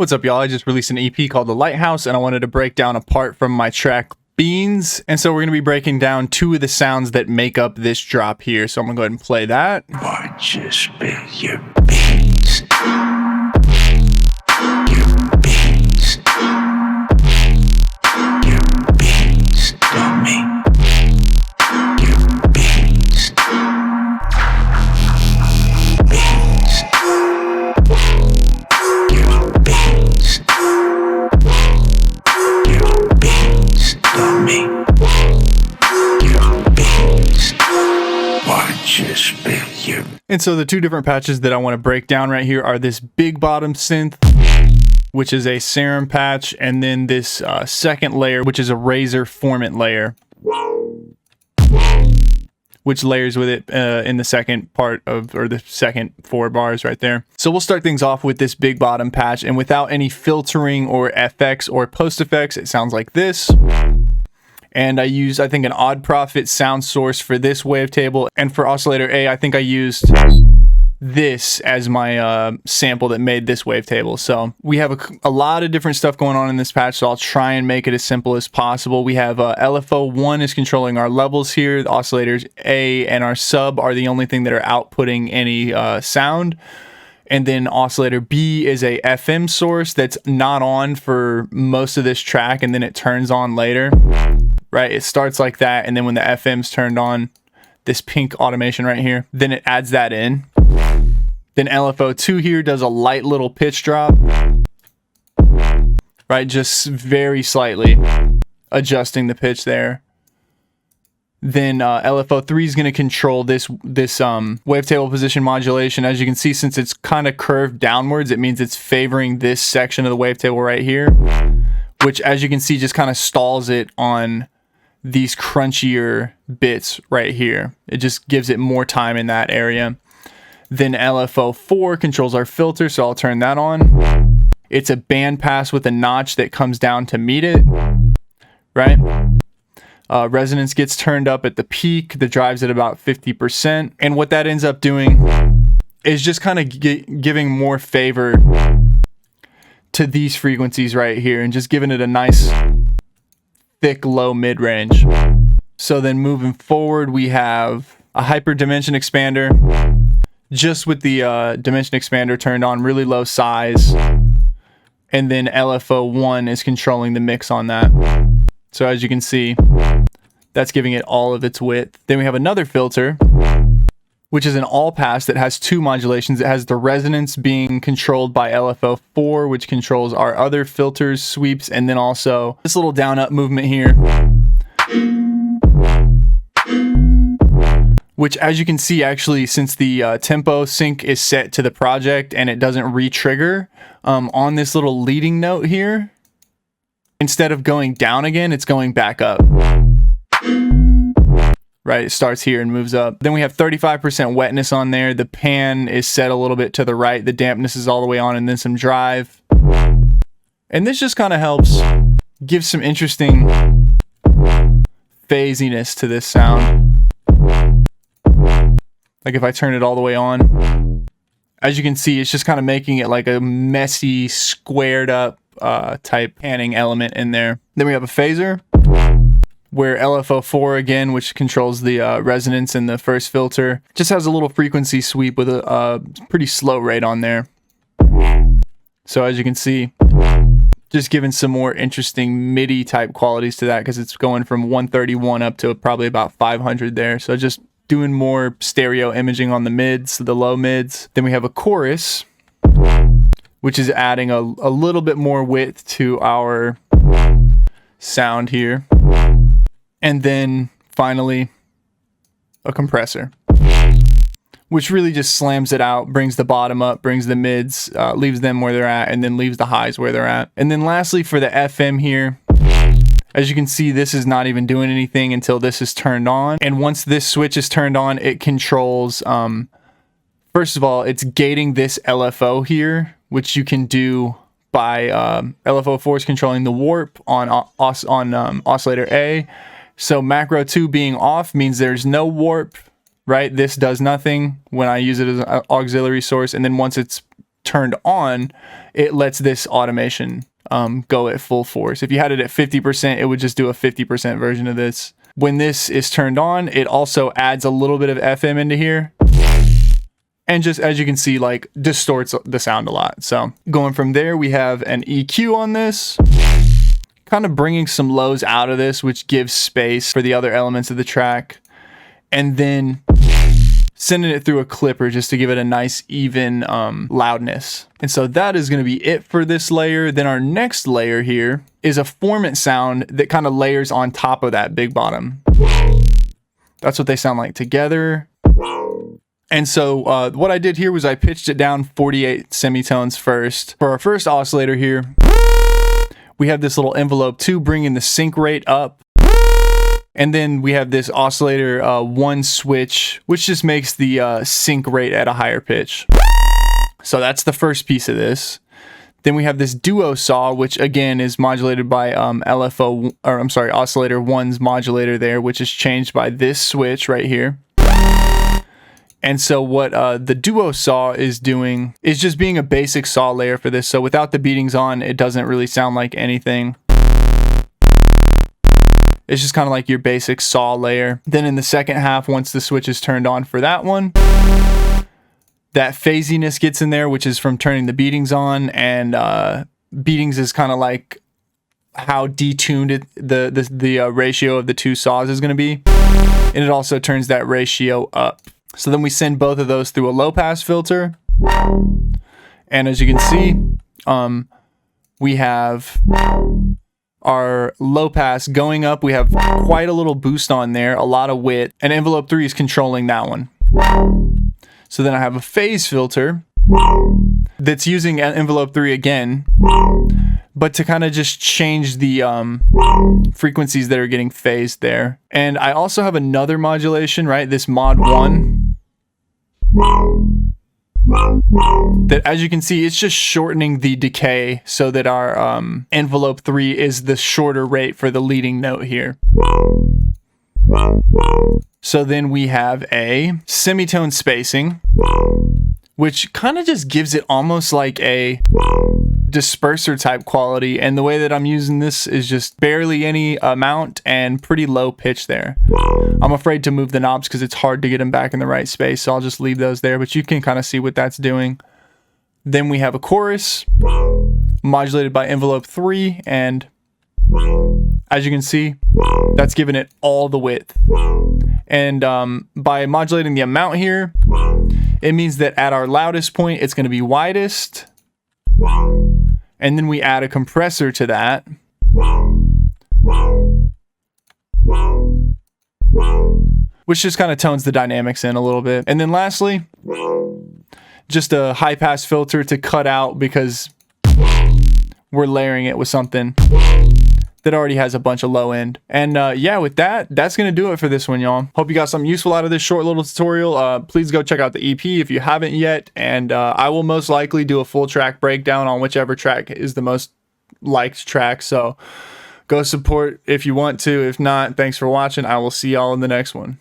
What's up, y'all? I just released an EP called The Lighthouse, and I wanted to break down a part from my track Beans. And so we're going to be breaking down two of the sounds that make up this drop here. So I'm going to go ahead and play that. Watch you spill your beans. Your beans. Your beans, dummy. Your beans. Beans. Your beans. Your beans, dummy. Your beans. Watch you spill your. And so the two different patches that I want to break down right here are this big bottom synth, which is a Serum patch, and then this second layer, which is a Razor Formant layer, which layers with it in the second part of, or the second 4 bars right there. So we'll start things off with this big bottom patch, and without any filtering or FX or post effects, it sounds like this. And I used, I think, an Odd Profit sound source for this wavetable, and for oscillator A, I think I used this as my sample that made this wavetable. So we have a lot of different stuff going on in this patch, so I'll try and make it as simple as possible. We have LFO1 is controlling our levels here. The oscillators A and our sub are the only thing that are outputting any sound. And then oscillator B is a FM source that's not on for most of this track, and then it turns on later. Right, it starts like that, and then when the FM's turned on, this pink automation right here, then it adds that in. Then LFO2 here does a light little pitch drop, right, just very slightly adjusting the pitch there. Then LFO3 is going to control this wavetable position modulation. As you can see, since it's kind of curved downwards, it means it's favoring this section of the wavetable right here, which, as you can see, just kind of stalls it on these crunchier bits right here. It just gives it more time in that area. Then LFO4 controls our filter, so I'll turn that on. It's a bandpass with a notch that comes down to meet it, right? Resonance gets turned up at the peak. The drive's at about 50%. And what that ends up doing is just kind of giving more favor to these frequencies right here and just giving it a nice thick low mid-range. So then moving forward, we have a hyper dimension expander, just with the dimension expander turned on, really low size, and then LFO1 is controlling the mix on that. So as you can see, that's giving it all of its width. Then we have another filter, which is an all pass that has 2 modulations. It has the resonance being controlled by LFO4, which controls our other filters, sweeps, and then also this little down up movement here, which, as you can see, actually, since the tempo sync is set to the project and it doesn't re-trigger on this little leading note here, instead of going down again, it's going back up. Right, it starts here and moves up. Then we have 35% wetness on there. The pan is set a little bit to the right. The dampness is all the way on, and then some drive. And this just kind of helps give some interesting phasiness to this sound. Like if I turn it all the way on, as you can see, it's just kind of making it like a messy, squared up type panning element in there. Then we have a phaser, where LFO4 again, which controls the resonance in the first filter, just has a little frequency sweep with a pretty slow rate on there. So as you can see, just giving some more interesting MIDI type qualities to that, because it's going from 131 up to probably about 500 there. So just doing more stereo imaging on the mids, the low mids. Then we have a chorus, which is adding a little bit more width to our sound here. And then finally, a compressor, which really just slams it out, brings the bottom up, brings the mids, leaves them where they're at, and then leaves the highs where they're at. And then lastly, for the FM here, as you can see, this is not even doing anything until this is turned on. And once this switch is turned on, it controls, first of all, it's gating this LFO here, which you can do by LFO4 is controlling the warp on oscillator A. So macro 2 being off means there's no warp, right? This does nothing when I use it as an auxiliary source. And then once it's turned on, it lets this automation go at full force. If you had it at 50%, it would just do a 50% version of this. When this is turned on, it also adds a little bit of FM into here. And just as you can see, like, distorts the sound a lot. So going from there, we have an EQ on this, kind of bringing some lows out of this, which gives space for the other elements of the track. And then sending it through a clipper just to give it a nice even loudness. And so that is going to be it for this layer. Then our next layer here is a formant sound that kind of layers on top of that big bottom. That's what they sound like together. And so what I did here was I pitched it down 48 semitones first. For our first oscillator here, we have this little envelope 2 bringing the sync rate up. And then we have this oscillator 1 switch, which just makes the sync rate at a higher pitch. So that's the first piece of this. Then we have this duo saw, which again is modulated by oscillator 1's modulator there, which is changed by this switch right here. And so what the duo saw is doing is just being a basic saw layer for this. So without the beatings on, it doesn't really sound like anything. It's just kind of like your basic saw layer. Then in the second half, once the switch is turned on for that one, that phasiness gets in there, which is from turning the beatings on. And beatings is kind of like how detuned the ratio of the two saws is going to be. And it also turns that ratio up. So then we send both of those through a low pass filter. And as you can see, we have our low pass going up. We have quite a little boost on there, a lot of width, and envelope 3 is controlling that one. So then I have a phase filter that's using envelope 3 again, but to kind of just change the frequencies that are getting phased there. And I also have another modulation, right? This mod 1. That, as you can see, it's just shortening the decay so that our envelope 3 is the shorter rate for the leading note here. So then we have a semitone spacing, which kind of just gives it almost like a disperser type quality. And the way that I'm using this is just barely any amount and pretty low pitch there. I'm afraid to move the knobs because it's hard to get them back in the right space, so I'll just leave those there, but you can kind of see what that's doing. Then we have a chorus modulated by envelope 3, and as you can see, that's giving it all the width. And by modulating the amount here, it means that at our loudest point, it's going to be widest. And then we add a compressor to that. Which just kind of tones the dynamics in a little bit. And then lastly, just a high pass filter to cut out because we're layering it with something that already has a bunch of low end. And yeah, with that, that's going to do it for this one, y'all. Hope you got something useful out of this short little tutorial. Please go check out the EP if you haven't yet. And I will most likely do a full track breakdown on whichever track is the most liked track. So go support if you want to. If not, thanks for watching. I will see y'all in the next one.